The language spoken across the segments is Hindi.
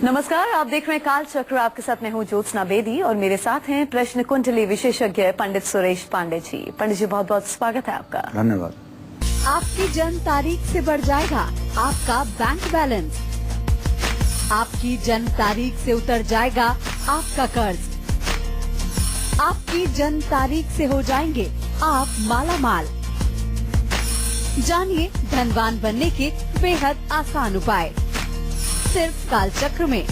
नमस्कार, आप देख रहे हैं काल चक्र। आपके साथ मैं हूं ज्योत्सना बेदी और मेरे साथ हैं प्रश्न कुंडली विशेषज्ञ पंडित सुरेश पांडे जी। पंडित जी, बहुत बहुत स्वागत है आपका। धन्यवाद। आपकी जन्म तारीख से बढ़ जाएगा आपका बैंक बैलेंस। आपकी जन्म तारीख से उतर जाएगा आपका कर्ज। आपकी जन्म तारीख से हो जाएंगे आप माला माल। जानिए धनवान बनने के बेहद आसान उपाय सिर्फ काल चक्र में।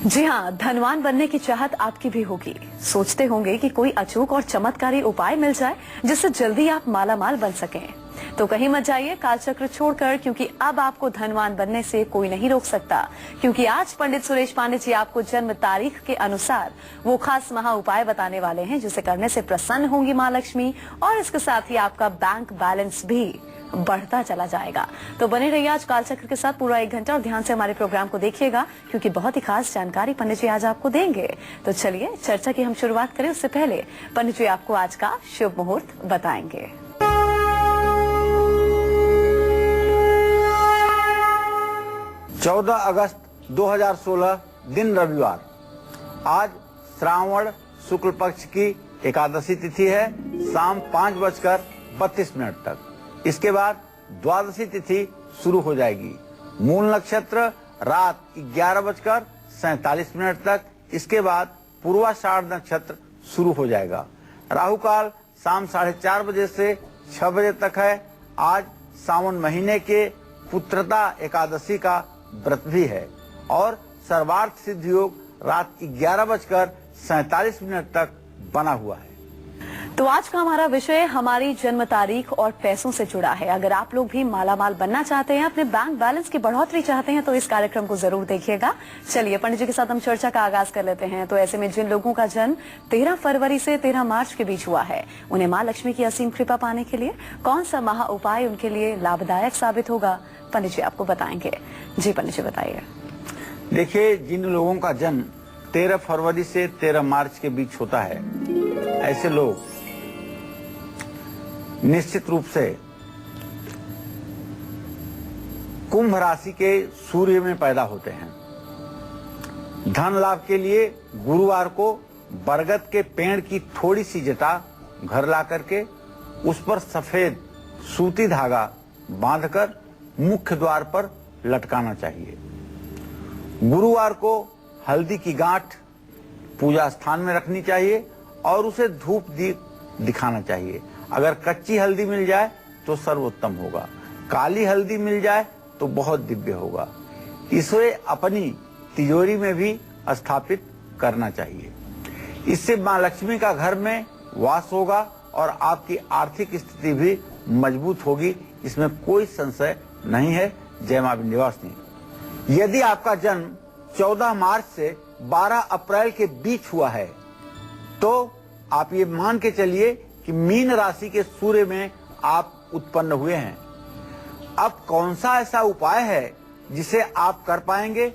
जी हाँ, धनवान बनने की चाहत आपकी भी होगी। सोचते होंगे कि कोई अचूक और चमत्कारी उपाय मिल जाए जिससे जल्दी आप माला माल बन सकें। तो कहीं मत जाइए काल चक्र छोड़कर, क्योंकि अब आपको धनवान बनने से कोई नहीं रोक सकता। क्योंकि आज पंडित सुरेश पांडे जी आपको जन्म तारीख के अनुसार वो खास महा उपाय बताने वाले हैं जिसे करने से प्रसन्न होंगी माँ लक्ष्मी, और इसके साथ ही आपका बैंक बैलेंस भी बढ़ता चला जाएगा। तो बने रहिए आज काल चक्र के साथ पूरा 1 घंटा और ध्यान से हमारे प्रोग्राम को देखिएगा, क्योंकि बहुत ही खास जानकारी पंडित जी आज आपको देंगे। तो चलिए चर्चा की हम शुरुआत करें, उससे पहले पंडित जी आपको आज का शुभ मुहूर्त बताएंगे। चौदह अगस्त 2016 दिन रविवार। आज श्रावण शुक्ल पक्ष की एकादशी तिथि है, शाम 5:32 तक। इसके बाद द्वादशी तिथि शुरू हो जाएगी। मूल नक्षत्र रात 11:47 तक। इसके बाद पूर्वाषाढ़ नक्षत्र शुरू हो जाएगा। राहु काल शाम 4:30 बजे से 6 बजे तक है। आज सावन महीने के पुत्रदा एकादशी का व्रत भी है और सर्वार्थ सिद्ध योग रात 11:47 तक बना हुआ है। तो आज का हमारा विषय हमारी जन्म तारीख और पैसों से जुड़ा है। अगर आप लोग भी माला माल बनना चाहते हैं, अपने बैंक बैलेंस की बढ़ोतरी चाहते हैं, तो इस कार्यक्रम को जरूर देखिएगा। चलिए पंडित जी के साथ हम चर्चा का आगाज कर लेते हैं। तो ऐसे में जिन लोगों का जन्म 13 फरवरी से 13 मार्च के बीच हुआ है, उन्हें माँ लक्ष्मी की असीम कृपा पाने के लिए कौन सा महा उपाय उनके लिए लाभदायक साबित होगा, पंडित जी आपको बताएंगे। जी पंडित जी बताइए। देखिए, जिन लोगों का जन्म 13 फरवरी से 13 मार्च के बीच होता है, ऐसे लोग निश्चित रूप से कुंभ राशि के सूर्य में पैदा होते हैं। धन लाभ के लिए गुरुवार को बरगद के पेड़ की थोड़ी सी जटा घर ला करके उस पर सफेद सूती धागा बांधकर मुख्य द्वार पर लटकाना चाहिए। गुरुवार को हल्दी की गांठ पूजा स्थान में रखनी चाहिए और उसे धूप दीप दिखाना चाहिए। अगर कच्ची हल्दी मिल जाए तो सर्वोत्तम होगा, काली हल्दी मिल जाए तो बहुत दिव्य होगा। इसे अपनी तिजोरी में भी स्थापित करना चाहिए। इससे मां लक्ष्मी का घर में वास होगा और आपकी आर्थिक स्थिति भी मजबूत होगी, इसमें कोई संशय नहीं है। जय मां विंध्यवासिनी। यदि आपका जन्म 14 मार्च से 12 अप्रैल के बीच हुआ है तो आप ये मान के चलिए कि मीन राशि के सूर्य में आप उत्पन्न हुए हैं। अब कौन सा ऐसा उपाय है जिसे आप कर पाएंगे,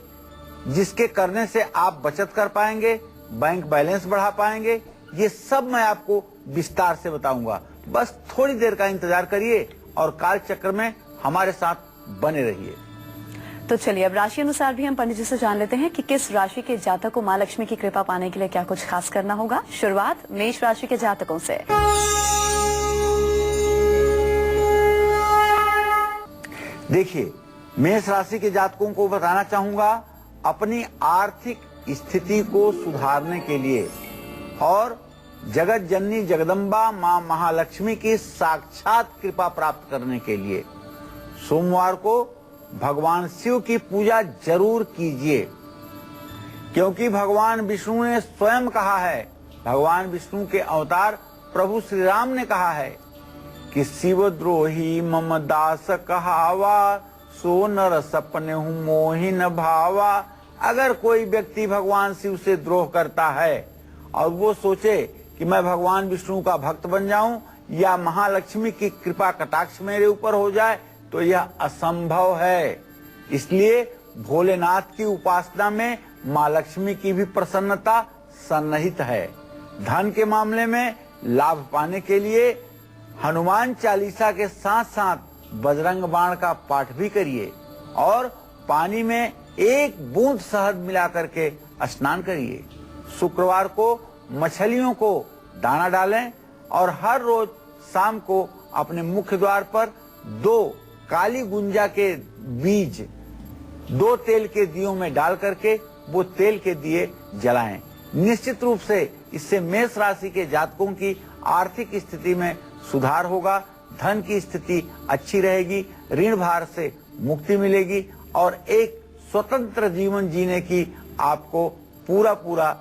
जिसके करने से आप बचत कर पाएंगे, बैंक बैलेंस बढ़ा पाएंगे, ये सब मैं आपको विस्तार से बताऊंगा। बस थोड़ी देर का इंतजार करिए और काल चक्र में हमारे साथ बने रहिए। तो चलिए अब राशि अनुसार भी हम पंडित जी से जान लेते हैं कि किस राशि के जातक को माँ लक्ष्मी की कृपा पाने के लिए क्या कुछ खास करना होगा। शुरुआत मेष राशि के जातकों से। देखिए, मेष राशि के जातकों को बताना चाहूंगा, अपनी आर्थिक स्थिति को सुधारने के लिए और जगत जननी जगदम्बा मां महालक्ष्मी की साक्षात कृपा प्राप्त करने के लिए सोमवार को भगवान शिव की पूजा जरूर कीजिए, क्योंकि भगवान विष्णु ने स्वयं कहा है, भगवान विष्णु के अवतार प्रभु श्री राम ने कहा है कि शिवद्रोही मम दास कहावा, सो नर सपने हूँ मोहि न भावा। अगर कोई व्यक्ति भगवान शिव से द्रोह करता है और वो सोचे कि मैं भगवान विष्णु का भक्त बन जाऊं या महालक्ष्मी की कृपा कटाक्ष मेरे ऊपर हो जाए, तो यह असंभव है। इसलिए भोलेनाथ की उपासना में माँ लक्ष्मी की भी प्रसन्नता सन्निहित है। धन के मामले में लाभ पाने के लिए हनुमान चालीसा के साथ साथ बजरंग बाण का पाठ भी करिए और पानी में 1 बूंद शहद मिलाकर के स्नान करिए। शुक्रवार को मछलियों को दाना डालें और हर रोज शाम को अपने मुख्य द्वार पर 2 काली गुंजा के बीज 2 तेल के दियों में डाल करके वो तेल के दिए जलाएं। निश्चित रूप से इससे मेष राशि के जातकों की आर्थिक स्थिति में सुधार होगा, धन की स्थिति अच्छी रहेगी, ऋण भार से मुक्ति मिलेगी और एक स्वतंत्र जीवन जीने की आपको पूरा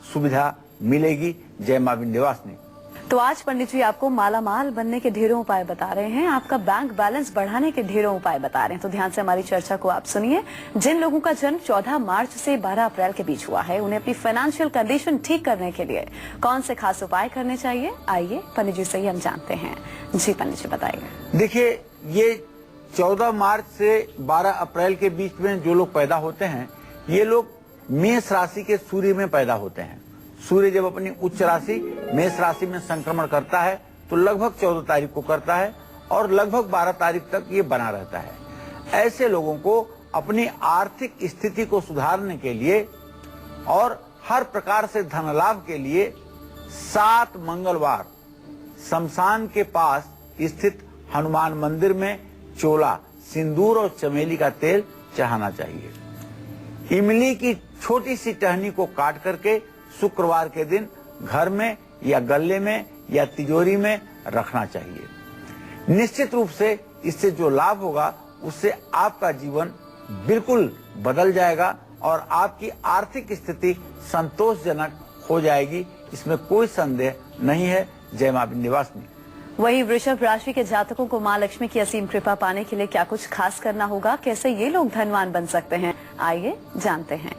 सुविधा मिलेगी। जय मां विंध्यवासिनी। तो आज पंडित जी आपको मालामाल बनने के ढेरों उपाय बता रहे हैं, आपका बैंक बैलेंस बढ़ाने के ढेरों उपाय बता रहे हैं। तो ध्यान से हमारी चर्चा को आप सुनिए। जिन लोगों का जन्म 14 मार्च से 12 अप्रैल के बीच हुआ है, उन्हें अपनी फाइनेंशियल कंडीशन ठीक करने के लिए कौन से खास उपाय करने चाहिए, आइए पंडित जी से ही हम जानते हैं। जी पंडित जी बताइए। देखिए, ये 14 मार्च से 12 अप्रैल के बीच में जो लोग पैदा होते हैं, ये लोग मेष राशि के सूर्य में पैदा होते हैं। सूर्य जब अपनी उच्च राशि मेष राशि में संक्रमण करता है तो लगभग 14 तारीख को करता है और लगभग 12 तारीख तक ये बना रहता है। ऐसे लोगों को अपनी आर्थिक स्थिति को सुधारने के लिए और हर प्रकार से धन लाभ के लिए 7 मंगलवार शमशान के पास स्थित हनुमान मंदिर में चोला, सिंदूर और चमेली का तेल चढ़ाना चाहिए। इमली की छोटी सी टहनी को काट करके शुक्रवार के दिन घर में या गल्ले में या तिजोरी में रखना चाहिए। निश्चित रूप से इससे जो लाभ होगा उससे आपका जीवन बिल्कुल बदल जाएगा और आपकी आर्थिक स्थिति संतोषजनक हो जाएगी, इसमें कोई संदेह नहीं है। जय मां विंध्यवासिनी। वही वृषभ राशि के जातकों को मां लक्ष्मी की असीम कृपा पाने के लिए क्या कुछ खास करना होगा, कैसे ये लोग धनवान बन सकते हैं, आइए जानते हैं।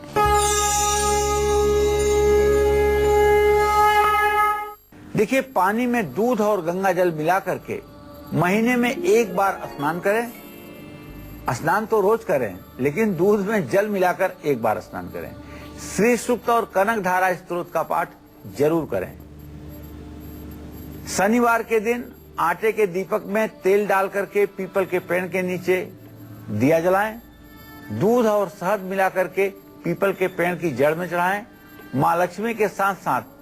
देखिए, पानी में दूध और गंगा जल मिला करके महीने में 1 बार स्नान करें। स्नान तो रोज करें, लेकिन दूध में जल मिलाकर 1 बार स्नान करें। श्री सूक्त और कनक धारा स्तोत्र का पाठ जरूर करें। शनिवार के दिन आटे के दीपक में तेल डाल करके पीपल के पेड़ के नीचे दिया जलाएं। दूध और शहद मिला करके पीपल के पेड़ की जड़ में चढ़ाएं। मां लक्ष्मी के साथ साथ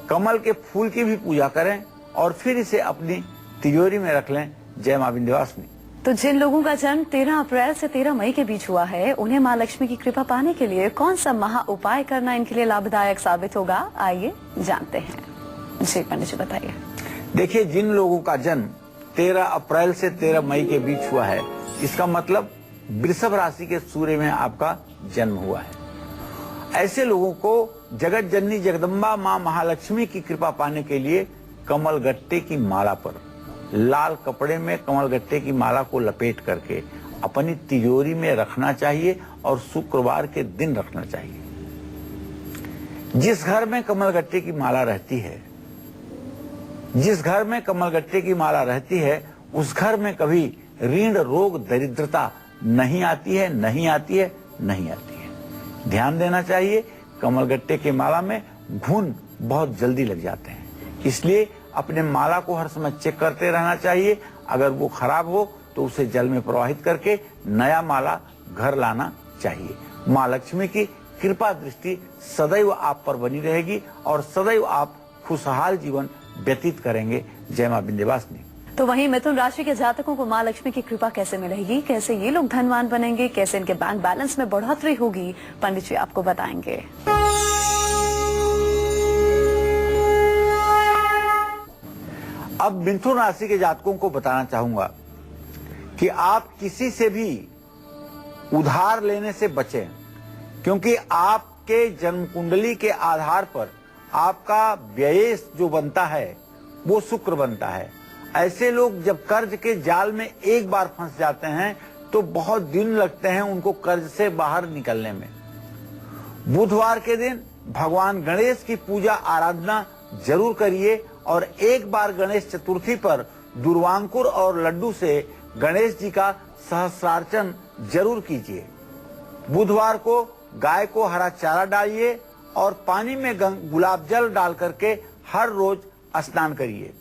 कमल के फूल की भी पूजा करें और फिर इसे अपनी तिजोरी में रख लें। जय मां विंध्यवासिनी। तो जिन लोगों का जन्म 13 अप्रैल से 13 मई के बीच हुआ है, उन्हें मां लक्ष्मी की कृपा पाने के लिए कौन सा महा उपाय करना इनके लिए लाभदायक साबित होगा, आइए जानते हैं। जी पंडित जी बताइए। देखिए, जिन लोगों का जन्म 13 अप्रैल से 13 मई के बीच हुआ है, इसका मतलब वृषभ राशि के सूर्य में आपका जन्म हुआ है। ऐसे लोगों को जगत जननी जगदम्बा मां महालक्ष्मी की कृपा पाने के लिए कमल गट्टे की माला पर लाल कपड़े में कमल गट्टे की माला को लपेट करके अपनी तिजोरी में रखना चाहिए और शुक्रवार के दिन रखना चाहिए। जिस घर में कमल गट्टे की माला रहती है, जिस घर में कमल गट्टे की माला रहती है, उस घर में कभी ऋण रोग दरिद्रता नहीं आती है, नहीं आती है, नहीं आती है। ध्यान देना चाहिए, कमल गट्टे की माला में घुन बहुत जल्दी लग जाते हैं, इसलिए अपने माला को हर समय चेक करते रहना चाहिए। अगर वो खराब हो तो उसे जल में प्रवाहित करके नया माला घर लाना चाहिए। मां लक्ष्मी की कृपा दृष्टि सदैव आप पर बनी रहेगी और सदैव आप खुशहाल जीवन व्यतीत करेंगे। जय मां विंध्यवासिनी। तो वहीं मिथुन राशि के जातकों को मां लक्ष्मी की कृपा कैसे मिलेगी, कैसे ये लोग धनवान बनेंगे, कैसे इनके बैंक बैलेंस में बढ़ोतरी होगी, पंडित जी आपको बताएंगे। अब मिथुन राशि के जातकों को बताना चाहूंगा कि आप किसी से भी उधार लेने से बचें, क्योंकि आपके जन्म कुंडली के आधार पर आपका व्यय जो बनता है वो शुक्र बनता है। ऐसे लोग जब कर्ज के जाल में एक बार फंस जाते हैं तो बहुत दिन लगते हैं उनको कर्ज से बाहर निकलने में। बुधवार के दिन भगवान गणेश की पूजा आराधना जरूर करिए और एक बार गणेश चतुर्थी पर दुर्वांकुर और लड्डू से गणेश जी का सहस्रार्चन जरूर कीजिए। बुधवार को गाय को हरा चारा डालिए और पानी में गुलाब जल डाल करके हर रोज स्नान करिए।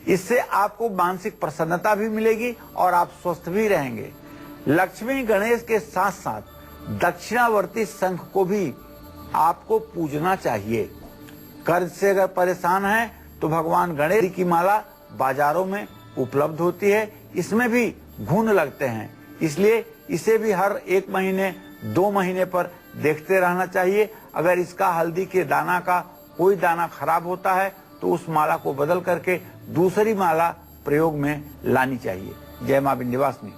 इससे आपको मानसिक प्रसन्नता भी मिलेगी और आप स्वस्थ भी रहेंगे। लक्ष्मी गणेश के साथ साथ दक्षिणावर्ती शंख को भी आपको पूजना चाहिए। कर्ज से अगर परेशान हैं तो भगवान गणेश की माला बाजारों में उपलब्ध होती है। इसमें भी घुन लगते हैं, इसलिए इसे भी हर 1 महीने 2 महीने पर देखते रहना चाहिए। अगर इसका हल्दी के दाना का कोई दाना खराब होता है तो उस माला को बदल करके दूसरी माला प्रयोग में लानी चाहिए। जय मां विंध्यवासिनी।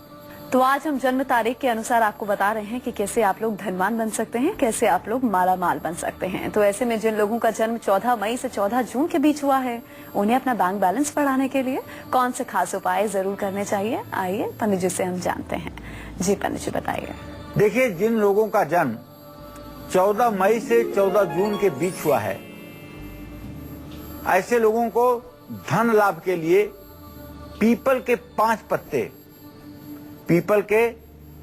तो आज हम जन्म तारीख के अनुसार आपको बता रहे हैं कि कैसे आप लोग धनवान बन सकते हैं, कैसे आप लोग माला माल बन सकते हैं। तो ऐसे में जिन लोगों का जन्म 14 मई से 14 जून के बीच हुआ है, उन्हें अपना बैंक बैलेंस बढ़ाने के लिए कौन से खास उपाय जरूर करने चाहिए, आइए पंडित जी से हम जानते हैं। जी पंडित जी बताइए। देखिए, जिन लोगों का जन्म 14 मई से 14 जून के बीच हुआ है, ऐसे लोगों को धन लाभ के लिए पीपल के 5 पत्ते, पीपल के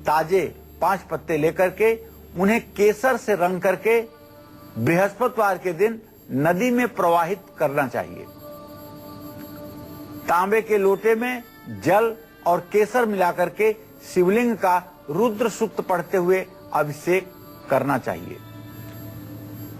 ताजे 5 पत्ते लेकर के उन्हें केसर से रंग करके बृहस्पतिवार के दिन नदी में प्रवाहित करना चाहिए। तांबे के लोटे में जल और केसर मिलाकर के शिवलिंग का रुद्र सूक्त पढ़ते हुए अभिषेक करना चाहिए।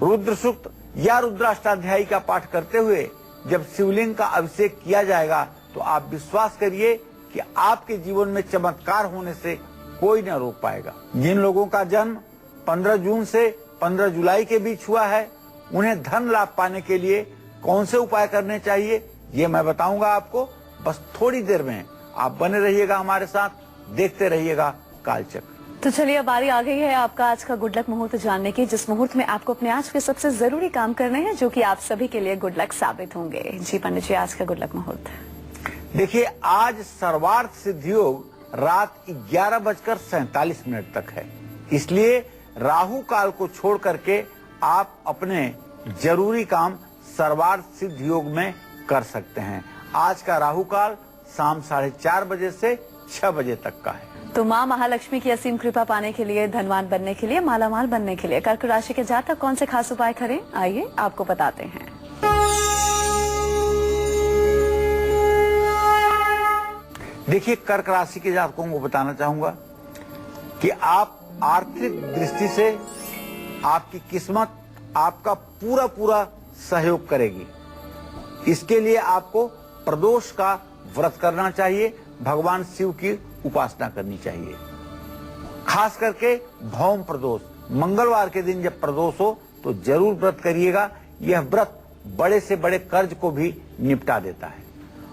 रुद्र सूक्त या रुद्राष्टाध्यायी का पाठ करते हुए जब शिवलिंग का अभिषेक किया जाएगा तो आप विश्वास करिए कि आपके जीवन में चमत्कार होने से कोई न रोक पाएगा। जिन लोगों का जन्म 15 जून से 15 जुलाई के बीच हुआ है, उन्हें धन लाभ पाने के लिए कौन से उपाय करने चाहिए, ये मैं बताऊंगा आपको। बस थोड़ी देर में आप बने रहिएगा हमारे साथ, देखते रहिएगा कालचक्र। तो चलिए, अब बारी आ गई है आपका आज का गुड लक मुहूर्त जानने की, जिस मुहूर्त में आपको अपने आज के सबसे जरूरी काम करने हैं, जो कि आप सभी के लिए गुड लक साबित होंगे। जी पंडित जी, आज का गुड लक मुहूर्त। देखिए, आज सर्वार्थ सिद्धि योग रात 11:47 तक है, इसलिए राहु काल को छोड़ करके आप अपने जरूरी काम सर्वार्थ सिद्धि योग में कर सकते हैं। आज का राहु काल शाम 4:30 बजे से 6 बजे तक का है। तो माँ महालक्ष्मी की असीम कृपा पाने के लिए, धनवान बनने के लिए, मालामाल बनने के लिए कर्क राशि के जातक कौन से खास उपाय करें, आइए आपको बताते हैं। देखिए, कर्क राशि के जातकों को बताना चाहूंगा कि आप आर्थिक दृष्टि से आपकी किस्मत आपका पूरा सहयोग करेगी। इसके लिए आपको प्रदोष का व्रत करना चाहिए, भगवान शिव की उपासना करनी चाहिए। खास करके भौम प्रदोष, मंगलवार के दिन जब प्रदोष हो तो जरूर व्रत करिएगा। यह व्रत बड़े से बड़े कर्ज को भी निपटा देता है।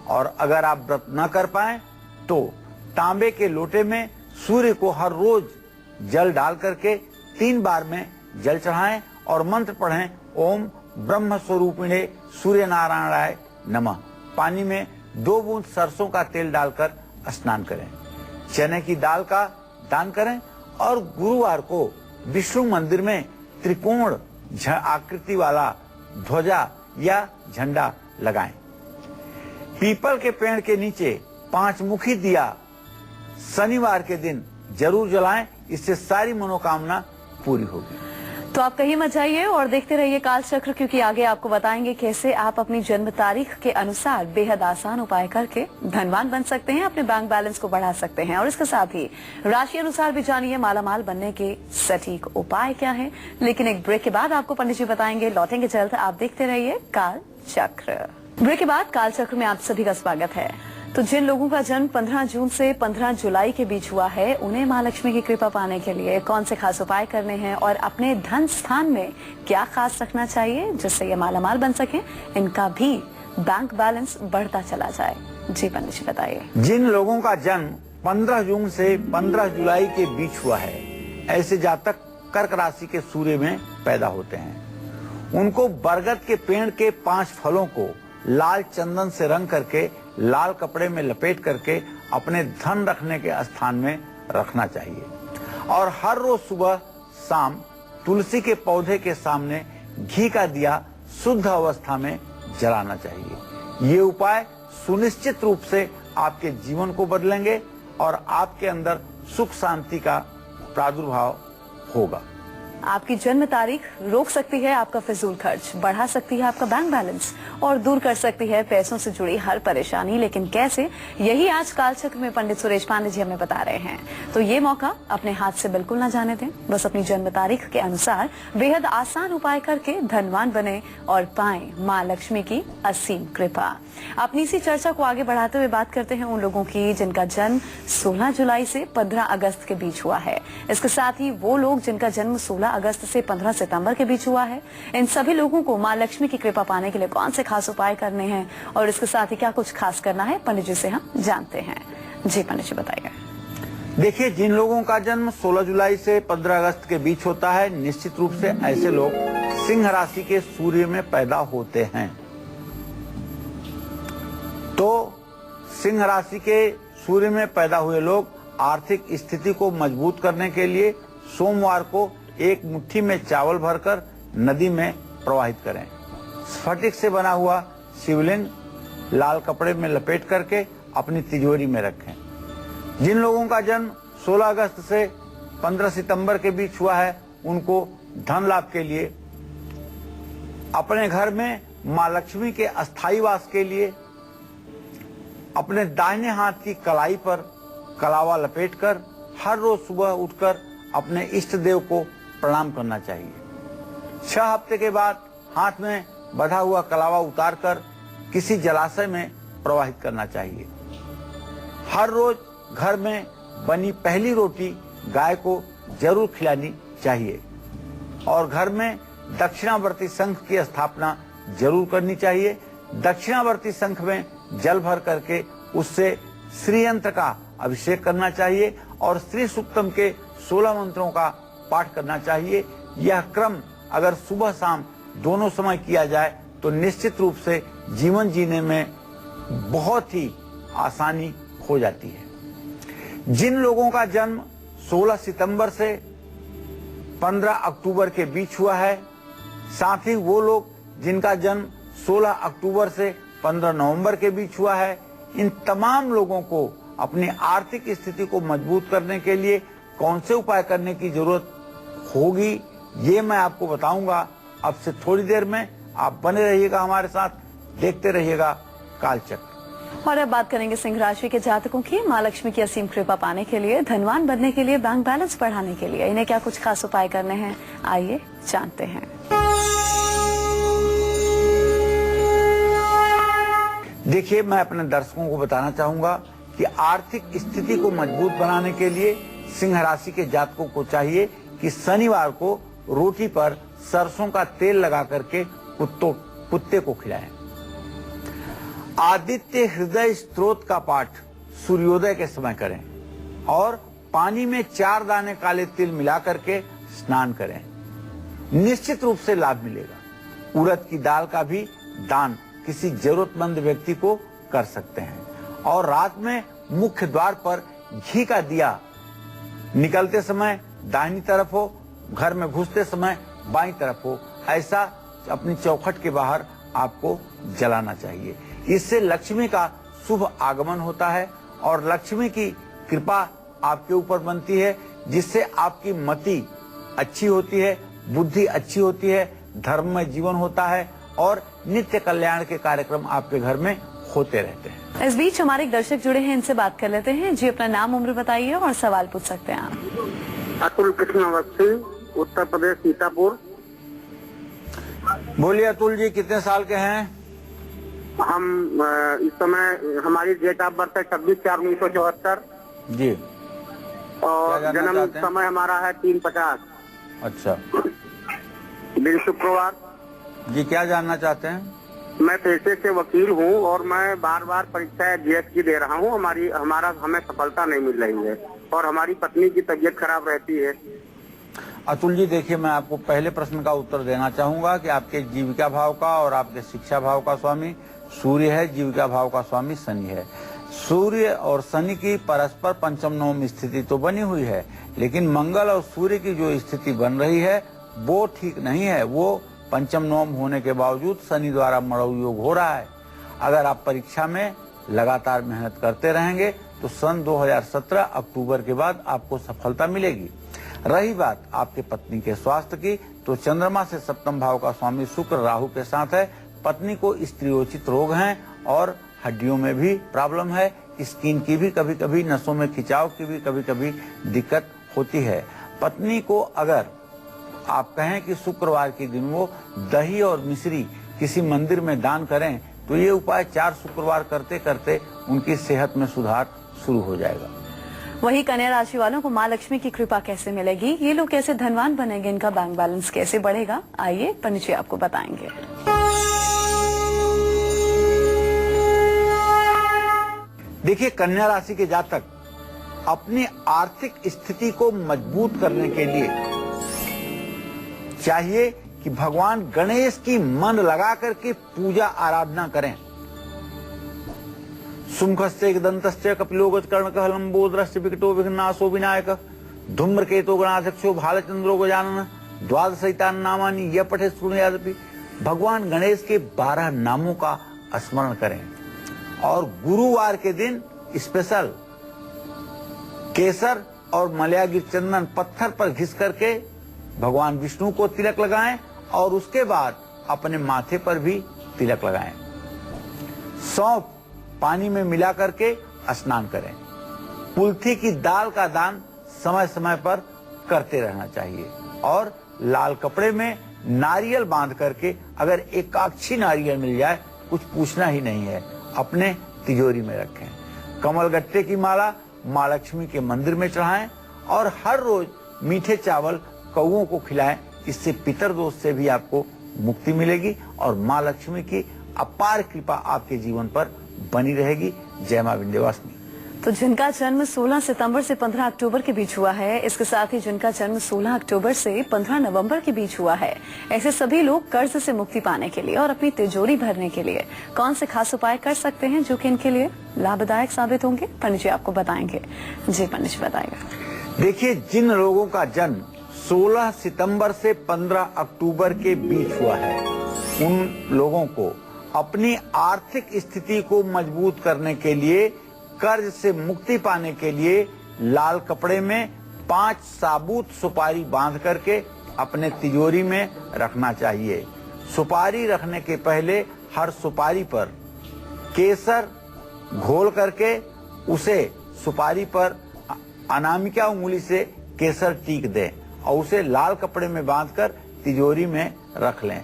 और अगर आप व्रत न कर पाए तो तांबे के लोटे में सूर्य को हर रोज जल डाल करके 3 बार में जल चढ़ाएं और मंत्र पढ़ें, ओम ब्रह्म स्वरूपिणे सूर्य नारायणाय नमः। पानी में 2 बूंद सरसों का तेल डालकर स्नान करें। चने की दाल का दान करें और गुरुवार को विष्णु मंदिर में त्रिकोण आकृति वाला ध्वजा या झंडा लगाएं। पीपल के पेड़ के नीचे 5 मुखी दिया शनिवार के दिन जरूर जलाएं, इससे सारी मनोकामना पूरी होगी। तो आप कहीं मत जाइए और देखते रहिए काल चक्र, क्योंकि आगे आपको बताएंगे कैसे आप अपनी जन्म तारीख के अनुसार बेहद आसान उपाय करके धनवान बन सकते हैं, अपने बैंक बैलेंस को बढ़ा सकते हैं। और इसके साथ ही राशि अनुसार भी जानिए मालामाल बनने के सटीक उपाय क्या है। लेकिन एक ब्रेक के बाद आपको पंडित जी बताएंगे, लौटेंगे जल्द। आप देखते रहिए काल चक्र। ब्रेक के बाद काल चक्र में आप सभी का स्वागत है। तो जिन लोगों का जन्म 15 जून से 15 जुलाई के बीच हुआ है, उन्हें मां लक्ष्मी की कृपा पाने के लिए कौन से खास उपाय करने हैं और अपने धन स्थान में क्या खास रखना चाहिए जिससे ये मालामाल बन सके, इनका भी बैंक बैलेंस बढ़ता चला जाए। जी पंडित जी बताइए। जिन लोगों का जन्म 15 जून से 15 जुलाई के बीच हुआ है, ऐसे जातक कर्क राशि के सूर्य में पैदा होते हैं। उनको बरगद के पेड़ के 5 फलों को लाल चंदन से रंग करके लाल कपड़े में लपेट करके अपने धन रखने के स्थान में रखना चाहिए। और हर रोज सुबह शाम तुलसी के पौधे के सामने घी का दिया शुद्ध अवस्था में जलाना चाहिए। ये उपाय सुनिश्चित रूप से आपके जीवन को बदलेंगे और आपके अंदर सुख शांति का प्रादुर्भाव होगा। आपकी जन्म तारीख रोक सकती है आपका फिजूल खर्च, बढ़ा सकती है आपका बैंक बैलेंस और दूर कर सकती है पैसों से जुड़ी हर परेशानी। लेकिन कैसे, यही आज कालचक्र में पंडित सुरेश पांडे जी हमें बता रहे हैं। तो ये मौका अपने हाथ से बिल्कुल ना जाने दें। बस अपनी जन्म तारीख के अनुसार बेहद आसान उपाय करके धनवान बने और पाएं माँ लक्ष्मी की असीम कृपा। अपनी इसी चर्चा को आगे बढ़ाते हुए बात करते हैं उन लोगों की जिनका जन्म 16 जुलाई से 15 अगस्त के बीच हुआ है। इसके साथ ही वो लोग जिनका जन्म 16 अगस्त से 15 सितंबर के बीच हुआ है। इन सभी लोगों को माँ लक्ष्मी की कृपा पाने के लिए कौन से खास उपाय करने हैं और इसके साथ ही क्या कुछ खास करना है, पंडित जी से हम जानते हैं। जी पंडित जी बताइए। देखिए, जिन लोगों का जन्म 16 जुलाई से 15 अगस्त के बीच होता है, निश्चित रूप से ऐसे लोग सिंह राशि के सूर्य में पैदा होते हैं। तो सिंह राशि के सूर्य में पैदा हुए लोग आर्थिक स्थिति को मजबूत करने के लिए सोमवार को एक मुट्ठी में चावल भरकर नदी में प्रवाहित करें। स्फटिक से बना हुआ शिवलिंग लाल कपड़े में लपेट करके अपनी तिजोरी में रखें। जिन लोगों का जन्म 16 अगस्त से 15 सितंबर के बीच हुआ है, उनको धन लाभ के लिए अपने घर में माँ लक्ष्मी के अस्थायी वास के लिए अपने दाहिने हाथ की कलाई पर कलावा लपेटकर हर रोज सुबह उठकर अपने इष्ट देव को प्रणाम करना चाहिए। 6 हफ्ते के बाद हाथ में बंधा हुआ कलावा उतारकर किसी जलाशय में प्रवाहित करना चाहिए। हर रोज घर में बनी पहली रोटी गाय को जरूर खिलानी चाहिए और घर में दक्षिणावर्ती शंख की स्थापना जरूर करनी चाहिए। दक्षिणावर्ती शंख में जल भर करके उससे श्री यंत्र का अभिषेक करना चाहिए और श्री सूक्तम के 16 मंत्रों का पाठ करना चाहिए। यह क्रम अगर सुबह शाम दोनों समय किया जाए तो निश्चित रूप से जीवन जीने में बहुत ही आसानी हो जाती है। जिन लोगों का जन्म 16 सितंबर से 15 अक्टूबर के बीच हुआ है, साथ ही वो लोग जिनका जन्म 16 अक्टूबर से 15 नवंबर के बीच हुआ है, इन तमाम लोगों को अपनी आर्थिक स्थिति को मजबूत करने के लिए कौन से उपाय करने की जरूरत होगी, ये मैं आपको बताऊंगा। अब से थोड़ी देर में आप बने रहिएगा हमारे साथ, देखते रहिएगा कालचक्र। और अब बात करेंगे सिंह राशि के जातकों की माँ लक्ष्मी की असीम कृपा पाने के लिए, धनवान बनने के लिए, बैंक बैलेंस बढ़ाने के लिए इन्हें क्या कुछ खास उपाय करने हैं, आइए जानते हैं। देखिए, मैं अपने दर्शकों को बताना चाहूंगा कि आर्थिक स्थिति को मजबूत बनाने के लिए सिंह राशि के जातकों को चाहिए कि शनिवार को रोटी पर सरसों का तेल लगा करके कुत्ते को खिलाएं। आदित्य हृदय स्तोत्र का पाठ सूर्योदय के समय करें और पानी में 4 दाने काले तिल मिला करके स्नान करें। निश्चित रूप से लाभ मिलेगा। उड़द की दाल का भी दान किसी जरूरतमंद व्यक्ति को कर सकते हैं और रात में मुख्य द्वार पर घी का दिया निकलते समय दाहिनी तरफ हो, घर में घुसते समय बाईं तरफ हो, ऐसा अपनी चौखट के बाहर आपको जलाना चाहिए। इससे लक्ष्मी का शुभ आगमन होता है और लक्ष्मी की कृपा आपके ऊपर बनती है, जिससे आपकी मति अच्छी होती है, बुद्धि अच्छी होती है, धर्ममय जीवन होता है और नित्य कल्याण के कार्यक्रम आपके घर में होते रहते हैं। इस बीच हमारे एक दर्शक जुड़े हैं, इनसे बात कर लेते हैं। जी, अपना नाम उम्र बताइए और सवाल पूछ सकते हैं आप। अतुल कृष्ण अवस्थी, उत्तर प्रदेश, सीतापुर। बोलिए अतुल जी, कितने साल के हैं? हम इस समय हमारी डेट ऑफ बर्थ है 26/4/1974 जी। और क्या जानना जन्म चाहते हैं? समय हमारा है 3:50 अच्छा दिन शुक्रवार। जी, क्या जानना चाहते हैं? मैं पेशे से वकील हूँ और मैं बार बार परीक्षा जीएस की दे रहा हूँ। हमें सफलता नहीं मिल रही है और हमारी पत्नी की तबीयत खराब रहती है। अतुल जी, देखिए, मैं आपको पहले प्रश्न का उत्तर देना चाहूंगा कि आपके जीविका भाव का और आपके शिक्षा भाव का स्वामी सूर्य है, जीविका भाव का स्वामी शनि है। सूर्य और शनि की परस्पर पंचम नवम स्थिति तो बनी हुई है, लेकिन मंगल और सूर्य की जो स्थिति बन रही है वो ठीक नहीं है। वो पंचम नवम होने के बावजूद शनि द्वारा मड़ऊ योग हो रहा है। अगर आप परीक्षा में लगातार मेहनत करते रहेंगे तो सन 2017 अक्टूबर के बाद आपको सफलता मिलेगी। रही बात आपके पत्नी के स्वास्थ्य की, तो चंद्रमा से सप्तम भाव का स्वामी शुक्र राहु के साथ है। पत्नी को स्त्रियोचित रोग हैं और हड्डियों में भी प्रॉब्लम है, स्किन की भी कभी कभी, नसों में खिंचाव की भी कभी कभी दिक्कत होती है। पत्नी को अगर आप कहें कि शुक्रवार के दिन वो दही और मिश्री किसी मंदिर में दान करें, तो ये उपाय 4 शुक्रवार करते करते उनकी सेहत में सुधार शुरू हो जाएगा। वही कन्या राशि वालों को माँ लक्ष्मी की कृपा कैसे मिलेगी, ये लोग कैसे धनवान बनेंगे, इनका बैंक बैलेंस कैसे बढ़ेगा, आइए पंडित जी आपको बताएंगे। देखिए, कन्या राशि के जातक अपनी आर्थिक स्थिति को मजबूत करने के लिए चाहिए कि भगवान गणेश की मन लगा करके पूजा आराधना करें। शुंखस्य एकदंतस्य कपिलो कर्णकः लंबोदरस्य विकटो विघ्नाशो विनायक धूम्रकेतो गणाध्यक्षो भालचंद्रो गजानन द्वादशैतान नामानि यह पठे शृणुयादपि। भगवान गणेश के 12 नामों का स्मरण करें और गुरुवार के दिन स्पेशल केसर और मलयागी चंदन पत्थर पर घिस करके भगवान विष्णु को तिलक लगाएं और उसके बाद अपने माथे पर भी तिलक लगाएं। सौंफ पानी में मिला करके स्नान करें। कुल्थी की दाल का दान समय समय पर करते रहना चाहिए और लाल कपड़े में नारियल बांध करके, अगर एकाक्षी नारियल मिल जाए कुछ पूछना ही नहीं है, अपने तिजोरी में रखें। कमल गट्टे की माला माँ लक्ष्मी के मंदिर में चढ़ाएं और हर रोज मीठे चावल कौओं को खिलाएं। इससे पितर दोष से भी आपको मुक्ति मिलेगी और माँ लक्ष्मी की अपार कृपा आपके जीवन पर बनी रहेगी। जय माँ विंध्यवासिनी। तो जिनका जन्म 16 सितंबर से 15 अक्टूबर के बीच हुआ है, इसके साथ ही जिनका जन्म 16 अक्टूबर से 15 नवंबर के बीच हुआ है, ऐसे सभी लोग कर्ज से मुक्ति पाने के लिए और अपनी तिजोरी भरने के लिए कौन से खास उपाय कर सकते हैं जो कि इनके लिए लाभदायक साबित होंगे, पंडित जी आपको बताएंगे। जी पंडित जी बताएगा। देखिए, जिन लोगों का जन्म 16 सितंबर से 15 अक्टूबर के बीच हुआ है, उन लोगों को अपनी आर्थिक स्थिति को मजबूत करने के लिए, कर्ज से मुक्ति पाने के लिए लाल कपड़े में 5 साबुत सुपारी बांध करके अपने तिजोरी में रखना चाहिए। सुपारी रखने के पहले हर सुपारी पर केसर घोल करके उसे सुपारी पर अनामिका उंगली से केसर टीक दें और उसे लाल कपड़े में बांधकर तिजोरी में रख लें।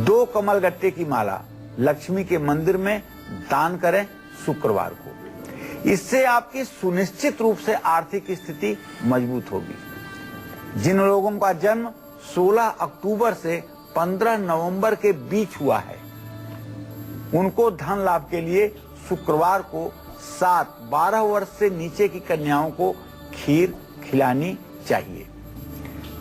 2 कमल गट्टे की माला लक्ष्मी के मंदिर में दान करें शुक्रवार को। इससे आपकी सुनिश्चित रूप से आर्थिक स्थिति मजबूत होगी। जिन लोगों का जन्म 16 अक्टूबर से 15 नवंबर के बीच हुआ है, उनको धन लाभ के लिए शुक्रवार को 7-12 वर्ष से नीचे की कन्याओं को खीर खिलानी चाहिए।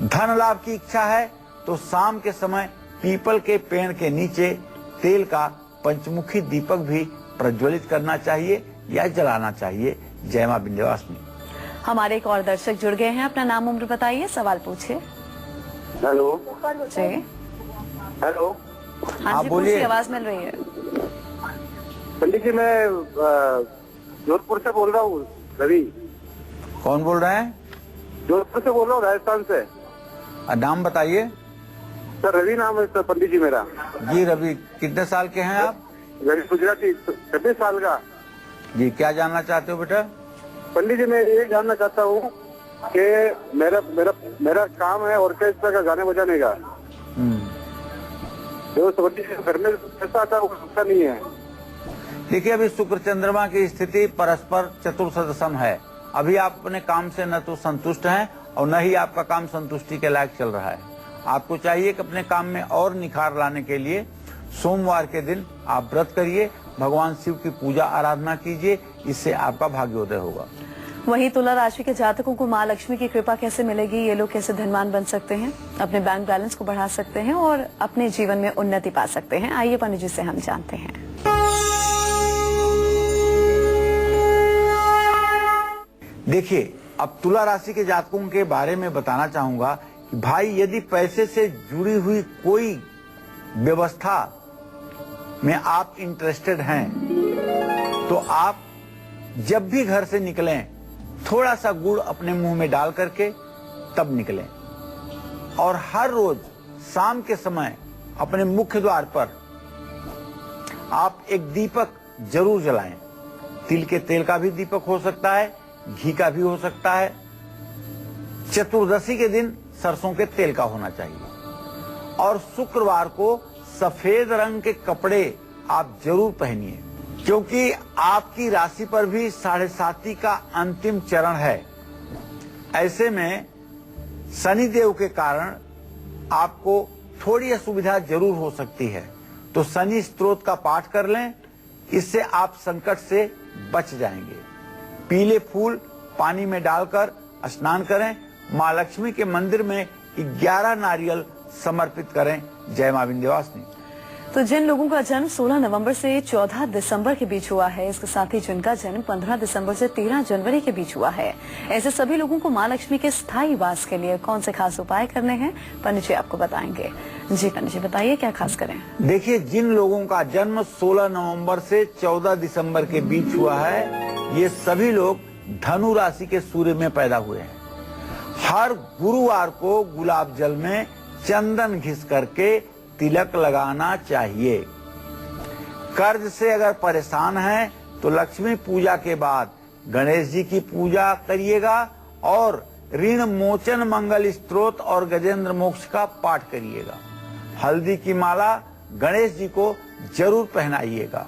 धन लाभ की इच्छा है तो शाम के समय पीपल के पेड़ के नीचे तेल का पंचमुखी दीपक भी प्रज्वलित करना चाहिए या जलाना चाहिए। जय मां विंध्यवासिनी। हमारे एक और दर्शक जुड़ गए हैं, अपना नाम उम्र बताइए, सवाल पूछिए। हेलो जी हेलो। हाँ जी, बोलिए। पूछिए, आवाज मिल रही है। पंडित जी, मैं जोधपुर से बोल रहा हूँ। रवि। कौन बोल रहे हैं? जोधपुर से बोल रहा हूँ, राजस्थान से। नाम बताइए। सर रवि नाम है सर, पंडित जी मेरा। जी रवि, कितने साल के हैं आप? रवि गुजराती, 26 साल का। जी, क्या जानना चाहते हो बेटा? पंडित जी, मैं ये जानना चाहता हूँ कि मेरा काम है ऑर्केस्ट्रा का, गाने बजाने का। जो घर में पैसा आता है वो अच्छा नहीं है। देखिए, अभी शुक्र चंद्रमा की स्थिति परस्पर चतुर्सदसम है। अभी आप अपने काम से न तो संतुष्ट हैं और न ही आपका काम संतुष्टि के लायक चल रहा है। आपको चाहिए कि अपने काम में और निखार लाने के लिए सोमवार के दिन आप व्रत करिए, भगवान शिव की पूजा आराधना कीजिए, इससे आपका भाग्योदय होगा। वहीं तुला राशि के जातकों को माँ लक्ष्मी की कृपा कैसे मिलेगी, ये लोग कैसे धनवान बन सकते हैं, अपने बैंक बैलेंस को बढ़ा सकते हैं और अपने जीवन में उन्नति पा सकते हैं, आइए पंडित जी से हम जानते हैं। देखिए, अब तुला राशि के जातकों के बारे में बताना चाहूंगा कि भाई, यदि पैसे से जुड़ी हुई कोई व्यवस्था में आप इंटरेस्टेड हैं, तो आप जब भी घर से निकलें थोड़ा सा गुड़ अपने मुंह में डाल करके तब निकलें। और हर रोज शाम के समय अपने मुख्य द्वार पर आप एक दीपक जरूर जलाएं। तिल के तेल का भी दीपक हो सकता है, घी का भी हो सकता है। चतुर्दशी के दिन सरसों के तेल का होना चाहिए। और शुक्रवार को सफेद रंग के कपड़े आप जरूर पहनिए, क्योंकि आपकी राशि पर भी 7.5 का अंतिम चरण है। ऐसे में शनिदेव के कारण आपको थोड़ी असुविधा जरूर हो सकती है, तो शनि स्तोत्र का पाठ कर लें, इससे आप संकट से बच जाएंगे। पीले फूल पानी में डालकर स्नान करें। माँ लक्ष्मी के मंदिर में 11 नारियल समर्पित करें। जय माँ विंध्यवासिनी। तो जिन लोगों का जन्म 16 नवंबर से 14 दिसंबर के बीच हुआ है, इसके साथ ही जिनका जन्म 15 दिसंबर से 13 जनवरी के बीच हुआ है, ऐसे सभी लोगों को माँ लक्ष्मी के स्थायी वास के लिए कौन से खास उपाय करने हैं, पंडित जी आपको बताएंगे। जी पंडित जी बताइए क्या खास करें। देखिए, जिन लोगों का जन्म 16 नवंबर से 14 दिसंबर के बीच हुआ है, ये सभी लोग धनु राशि के सूर्य में पैदा हुए हैं। हर गुरुवार को गुलाब जल में चंदन घिस करके तिलक लगाना चाहिए। कर्ज से अगर परेशान हैं तो लक्ष्मी पूजा के बाद गणेश जी की पूजा करिएगा और ऋण मोचन मंगल स्तोत्र और गजेंद्र मोक्ष का पाठ करिएगा। हल्दी की माला गणेश जी को जरूर पहनाइएगा।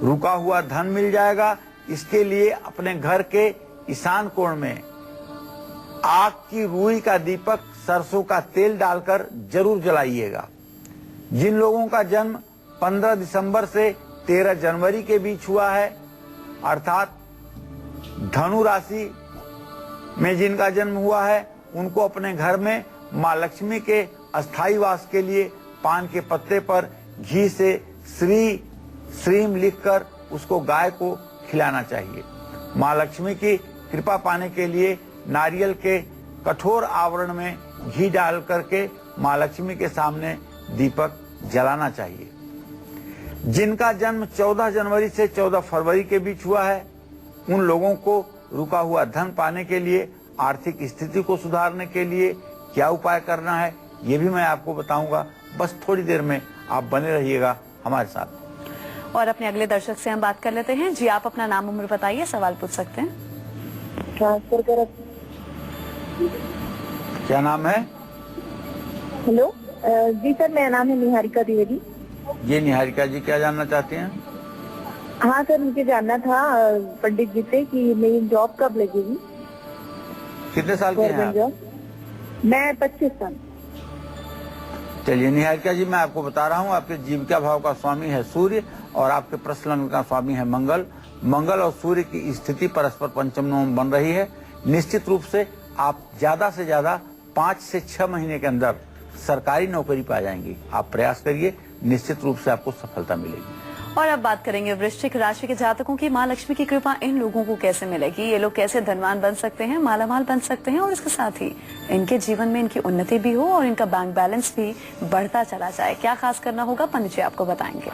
रुका हुआ धन मिल जाएगा। इसके लिए अपने घर के ईशान कोण में आग की रुई का दीपक सरसों का तेल डालकर जरूर जलाइएगा। जिन लोगों का जन्म 15 दिसंबर से 13 जनवरी के बीच हुआ है, अर्थात धनु राशि में जिनका जन्म हुआ है, उनको अपने घर में माँ लक्ष्मी के अस्थायी वास के लिए पान के पत्ते पर घी से श्री श्रीम लिखकर उसको गाय को खिलाना चाहिए। माँ लक्ष्मी की कृपा पाने के लिए नारियल के कठोर आवरण में घी डाल करके माँ लक्ष्मी के सामने दीपक जलाना चाहिए। जिनका जन्म 14 जनवरी से 14 फरवरी के बीच हुआ है, उन लोगों को रुका हुआ धन पाने के लिए, आर्थिक स्थिति को सुधारने के लिए क्या उपाय करना है, ये भी मैं आपको बताऊंगा। बस थोड़ी देर में आप बने रहिएगा हमारे साथ। और अपने अगले दर्शक से हम बात कर लेते हैं। जी आप अपना नाम उम्र बताइए, सवाल पूछ सकते हैं। ट्रांसफर कर। क्या नाम है? हेलो जी सर, मेरा नाम है निहारिका द्विवेदी। ये निहारिका जी क्या जानना चाहती हैं? हाँ सर, मुझे जानना था पंडित जी से कि मेरी जॉब कब लगेगी। कितने साल की हैं आप? जॉब मैं 25 साल। चलिए निहारिका जी, मैं आपको बता रहा हूँ, आपके जीविका भाव का स्वामी है सूर्य और आपके प्रश्न का स्वामी है मंगल। मंगल और सूर्य की स्थिति परस्पर पंचम नवम बन रही है। निश्चित रूप से आप ज्यादा से ज्यादा 5 से 6 महीने के अंदर सरकारी नौकरी पा जाएंगी। आप प्रयास करिए, निश्चित रूप से आपको सफलता मिलेगी। और अब बात करेंगे वृश्चिक राशि के जातकों की। माँ लक्ष्मी की कृपा इन लोगों को कैसे मिलेगी, ये लोग कैसे धनवान बन सकते हैं, मालामाल बन सकते हैं, और इसके साथ ही इनके जीवन में इनकी उन्नति भी हो और इनका बैंक बैलेंस भी बढ़ता चला जाए। क्या खास करना होगा, पंडित जी आपको बताएंगे।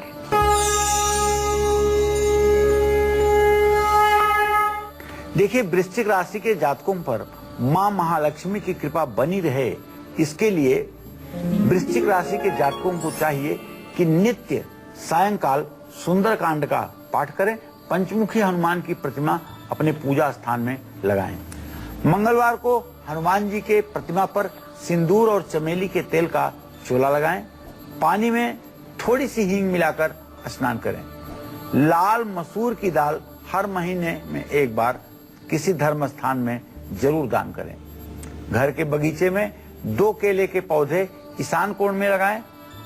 देखिए, वृश्चिक राशि के जातकों पर माँ महालक्ष्मी की कृपा बनी रहे, इसके लिए वृश्चिक राशि के जातकों को चाहिए कि नित्य सायंकाल सुंदरकांड का पाठ करें। पंचमुखी हनुमान की प्रतिमा अपने पूजा स्थान में लगाएं। मंगलवार को हनुमान जी के प्रतिमा पर सिंदूर और चमेली के तेल का चोला लगाएं। पानी में थोड़ी सी हींग मिलाकर स्नान करें। लाल मसूर की दाल हर महीने में एक बार किसी धर्म स्थान में जरूर दान करें। घर के बगीचे में 2 केले के पौधे ईशान कोण में लगाएं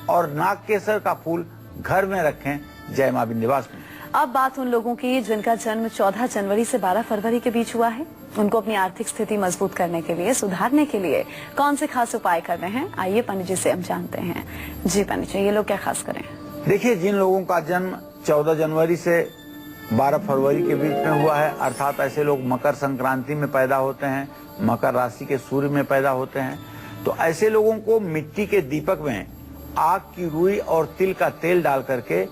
और नागकेसर का फूल घर में रखें। जय मां विंध्यवासिनी। अब बात उन लोगों की जिनका जन्म 14 जनवरी से 12 फरवरी के बीच हुआ है। उनको अपनी आर्थिक स्थिति मजबूत करने के लिए, सुधारने के लिए कौन से खास उपाय करने हैं, आइए पंडित जी से हम जानते हैं। जी पंडित जी, ये लोग क्या खास करें। देखिए, जिन लोगों का जन्म 14 जनवरी से 12 फरवरी के बीच में हुआ है, अर्थात ऐसे लोग मकर संक्रांति में पैदा होते हैं, मकर राशि के सूर्य में पैदा होते हैं, तो ऐसे लोगों को मिट्टी के दीपक में आग की रुई और तिल का तेल डाल करके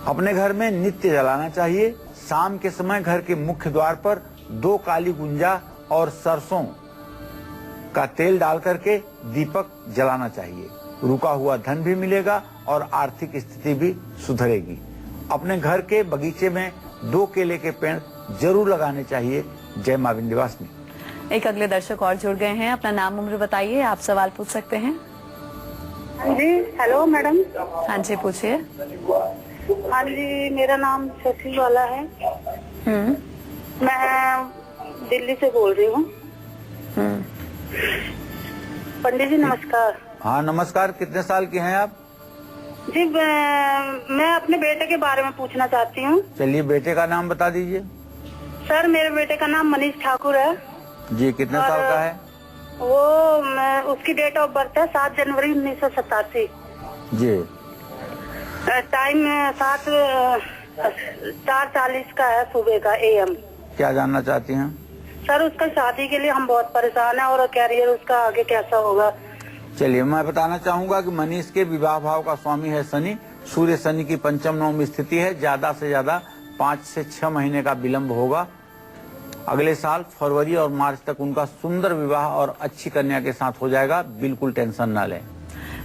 अपने घर में नित्य जलाना चाहिए। शाम के समय घर के मुख्य द्वार पर 2 काली गुंजा और सरसों का तेल डाल करके दीपक जलाना चाहिए। रुका हुआ धन भी मिलेगा और आर्थिक स्थिति भी सुधरेगी। अपने घर के बगीचे में 2 केले के पेड़ जरूर लगाने चाहिए। जय मां विंध्यवासिनी। एक अगले दर्शक और जुड़ गए हैं। अपना नाम उम्र बताइए, आप सवाल पूछ सकते हैं। हाँ जी, हेलो मैडम। हाँ जी, पूछिए। हाँ जी, मेरा नाम शशि वाला है। मैं दिल्ली से बोल रही हूँ। पंडित जी नमस्कार। हाँ नमस्कार, कितने साल की हैं आप? जी मैं अपने बेटे के बारे में पूछना चाहती हूँ। चलिए, बेटे का नाम बता दीजिए। सर मेरे बेटे का नाम मनीष ठाकुर है। जी, कितने साल का है? वो उसकी डेट ऑफ बर्थ है 7 जनवरी 1987। जी। टाइम 4:40 का है सुबह का AM। क्या जानना चाहती हैं? सर उसका शादी के लिए हम बहुत परेशान हैं और कैरियर उसका आगे कैसा होगा। चलिए, मैं बताना चाहूंगा कि मनीष के विवाह भाव का स्वामी है शनि। सूर्य शनि की पंचम नवम स्थिति है। ज्यादा से ज्यादा 5 से 6 महीने का विलंब होगा। अगले साल फरवरी और मार्च तक उनका सुंदर विवाह और अच्छी कन्या के साथ हो जाएगा। बिल्कुल टेंशन ना लें।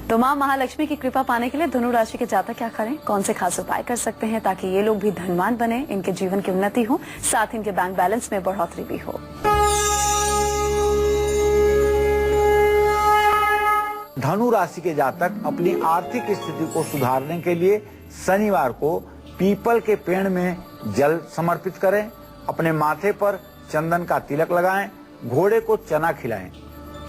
तो मां महालक्ष्मी की कृपा पाने के लिए धनु राशि के जातक क्या करें, कौन से खास उपाय कर सकते हैं ताकि ये लोग भी धनवान बने, इनके जीवन की उन्नति हो, साथ ही इनके बैंक बैलेंस में बढ़ोतरी भी हो। धनु राशि के जातक अपनी आर्थिक स्थिति को सुधारने के लिए शनिवार को पीपल के पेड़ में जल समर्पित करें। अपने माथे पर चंदन का तिलक लगाएं। घोड़े को चना खिलाएं।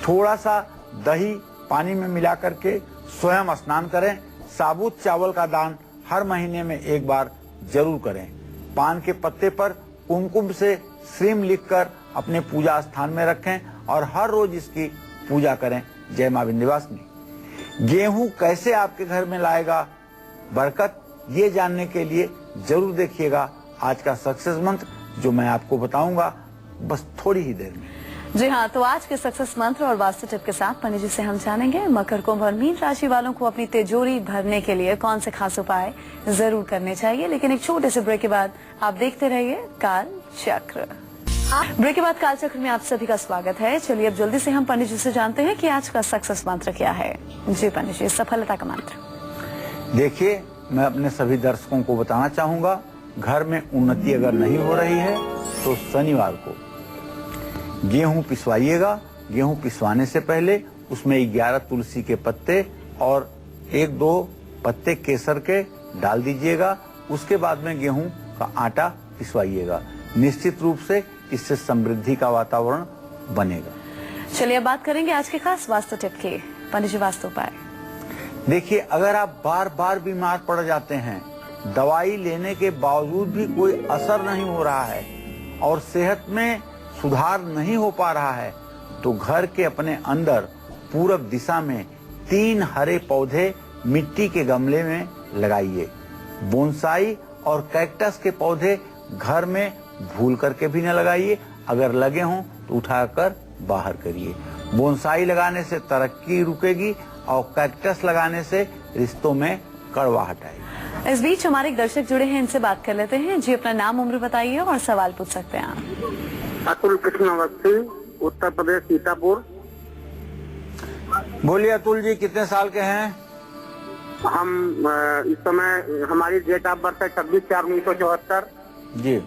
थोड़ा सा दही पानी में मिला करके स्वयं स्नान करें। साबुत चावल का दान हर महीने में 1 बार जरूर करें। पान के पत्ते पर कुमकुम से श्रीम लिखकर अपने पूजा स्थान में रखें और हर रोज इसकी पूजा करें। जय मां विंध्यवासिनी। गेहूं कैसे आपके घर में लाएगा बरकत, ये जानने के लिए जरूर देखिएगा आज का सक्सेस मंत्र, जो मैं आपको बताऊंगा बस थोड़ी ही देर में। जी हाँ, तो आज के सक्सेस मंत्र और वास्तु टिप के साथ पंडित जी से हम जानेंगे मकर, कुंभ और मीन राशि वालों को अपनी तिजोरी भरने के लिए कौन से खास उपाय जरूर करने चाहिए। लेकिन एक छोटे से ब्रेक के बाद आप देखते रहिए काल चक्र। ब्रेक के बाद काल चक्र में आप सभी का स्वागत है। चलिए अब जल्दी से हम पंडित जी से जानते हैं कि आज का सक्सेस मंत्र क्या है। जी पंडित जी, सफलता का मंत्र। देखिए, मैं अपने सभी दर्शकों को बताना चाहूंगा, घर में उन्नति अगर नहीं हो रही है तो शनिवार को गेहूं पिसवाइएगा। गेहूं पिसवाने से पहले उसमें 11 तुलसी के पत्ते और 1-2 पत्ते केसर के डाल दीजिएगा। उसके बाद में गेहूं का आटा पिसवाइएगा। निश्चित रूप से इससे समृद्धि का वातावरण बनेगा। चलिए अब बात करेंगे आज के खास वास्तु टिप की। पंडित जी, वास्तु उपाय। देखिए, अगर आप बार बार बीमार पड़ जाते हैं, दवाई लेने के बावजूद भी कोई असर नहीं हो रहा है और सेहत में सुधार नहीं हो पा रहा है, तो घर के अपने अंदर पूरब दिशा में 3 हरे पौधे मिट्टी के गमले में लगाइए। बोनसाई और कैक्टस के पौधे घर में भूल करके भी न लगाइए। अगर लगे हों तो उठाकर बाहर करिए। बोनसाई लगाने से तरक्की रुकेगी और कैक्टस लगाने से रिश्तों में कड़वाहट आएगी। इस बीच हमारे एक दर्शक जुड़े हैं, इनसे बात कर लेते हैं। जी, अपना नाम उम्र बताइए और सवाल पूछ सकते हैं आप। अतुल कृष्ण अवस्थी, उत्तर प्रदेश, सीतापुर। बोलिए अतुल जी, कितने साल के हैं? हम इस समय हमारी डेट ऑफ बर्थ है 26/4/1974 जी।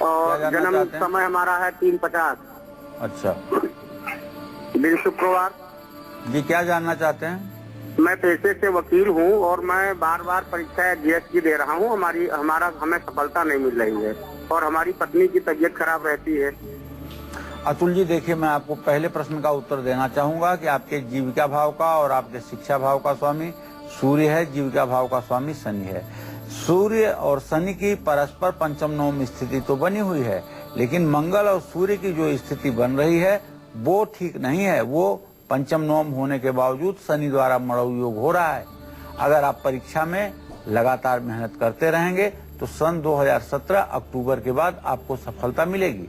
और क्या जानना जन्म चाहते हैं? समय हमारा है 3:50 अच्छा दिन शुक्रवार। जी, क्या जानना चाहते हैं? मैं पेशे से वकील हूँ और मैं बार बार परीक्षा GS की दे रहा हूँ। हमें सफलता नहीं मिल रही है और हमारी पत्नी की तबीयत खराब रहती है। अतुल जी, देखिए, मैं आपको पहले प्रश्न का उत्तर देना चाहूंगा कि आपके जीविका भाव का और आपके शिक्षा भाव का स्वामी सूर्य है। जीविका भाव का स्वामी शनि है। सूर्य और शनि की परस्पर पंचम नवम स्थिति तो बनी हुई है, लेकिन मंगल और सूर्य की जो स्थिति बन रही है वो ठीक नहीं है। वो पंचम नवम होने के बावजूद शनि द्वारा मड़ऊ योग हो रहा है। अगर आप परीक्षा में लगातार मेहनत करते रहेंगे तो सन 2017 अक्टूबर के बाद आपको सफलता मिलेगी।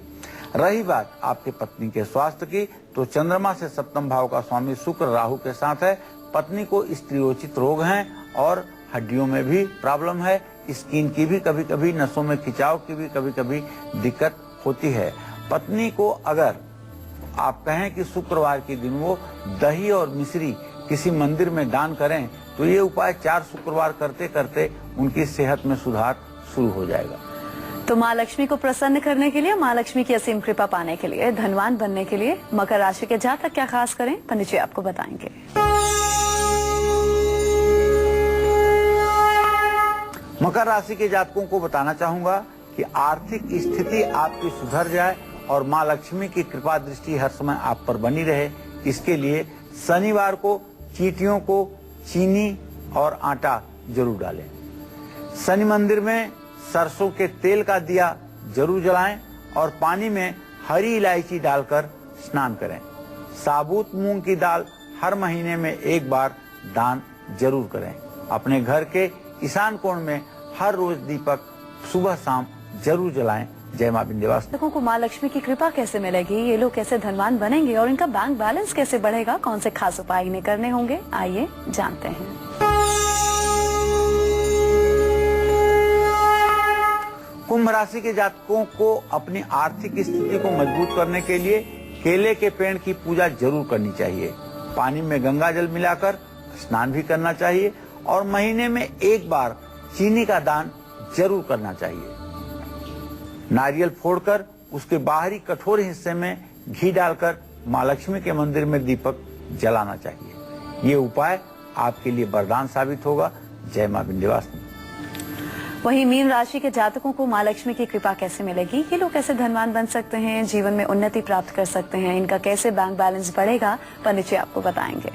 रही बात आपके पत्नी के स्वास्थ्य की, तो चंद्रमा से सप्तम भाव का स्वामी शुक्र राहु के साथ है। पत्नी को स्त्रियोचित रोग हैं और हड्डियों में भी प्रॉब्लम है। स्किन की भी कभी कभी, नसों में खिंचाव की भी कभी कभी दिक्कत होती है। पत्नी को अगर आप कहें कि शुक्रवार के दिन वो दही और मिश्री किसी मंदिर में दान करें तो ये उपाय 4 शुक्रवार करते करते उनकी सेहत में सुधार शुरू हो जाएगा। तो माँ लक्ष्मी को प्रसन्न करने के लिए, माँ लक्ष्मी की असीम कृपा पाने के लिए, धनवान बनने के लिए मकर राशि के जातक क्या खास करें, पंडित जी आपको बताएंगे। मकर राशि के जातकों को बताना चाहूंगा कि आर्थिक स्थिति आपकी सुधर जाए और माँ लक्ष्मी की कृपा दृष्टि हर समय आप पर बनी रहे। इसके लिए शनिवार को चींटियों को चीनी और आटा जरूर डालें। शनि मंदिर में सरसों के तेल का दिया जरूर जलाएं और पानी में हरी इलायची डालकर स्नान करें। साबुत मूंग की दाल हर महीने में एक बार दान जरूर करें। अपने घर के ईशान कोण में हर रोज दीपक सुबह शाम जरूर जलाएं। जय मां विंध्यवासिनी। लोगों को माँ लक्ष्मी की कृपा कैसे मिलेगी, ये लोग कैसे धनवान बनेंगे और इनका बैंक बैलेंस कैसे बढ़ेगा, कौन से खास उपाय इन्हें करने होंगे, आइए जानते हैं। कुंभ राशि के जातकों को अपनी आर्थिक स्थिति को मजबूत करने के लिए केले के पेड़ की पूजा जरूर करनी चाहिए। पानी में गंगा जल मिलाकर स्नान भी करना चाहिए और महीने में एक बार चीनी का दान जरूर करना चाहिए। नारियल फोड़कर उसके बाहरी कठोर हिस्से में घी डालकर माँ लक्ष्मी के मंदिर में दीपक जलाना चाहिए। ये उपाय आपके लिए वरदान साबित होगा। जय मां विंध्यवासिनी। वहीं मीन राशि के जातकों को माँ लक्ष्मी की कृपा कैसे मिलेगी, ये लोग कैसे धनवान बन सकते हैं, जीवन में उन्नति प्राप्त कर सकते हैं, इनका कैसे बैंक बैलेंस बढ़ेगा, पंडित जी आपको बताएंगे।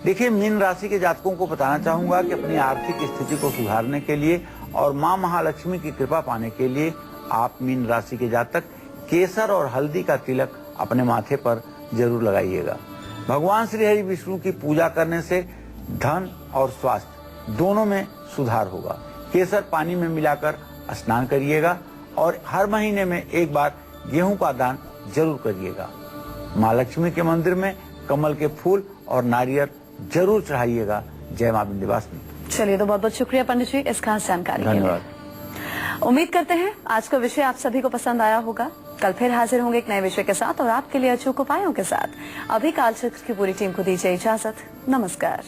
देखिए, मीन राशि के जातकों को बताना चाहूंगा कि अपनी आर्थिक स्थिति को सुधारने के लिए और मां महालक्ष्मी की कृपा पाने के लिए आप मीन राशि के जातक केसर और हल्दी का तिलक अपने माथे पर जरूर लगाइएगा। भगवान श्री हरि विष्णु की पूजा करने से धन और स्वास्थ्य दोनों में सुधार होगा। केसर पानी में मिलाकर स्नान करिएगा और हर महीने में एक बार गेहूं का दान जरूर करिएगा। माँ लक्ष्मी के मंदिर में कमल के फूल और नारियल जरूर चढ़ाइएगा। जय मां विंध्यवासिनी। चलिए, तो बहुत बहुत शुक्रिया पंडित जी इस खास जानकारी के लिए। धन्यवाद। उम्मीद करते हैं आज का विषय आप सभी को पसंद आया होगा। कल फिर हाजिर होंगे एक नए विषय के साथ और आपके लिए अचूक उपायों के साथ। अभी कालचक्र की पूरी टीम को दीजिए इजाजत। नमस्कार।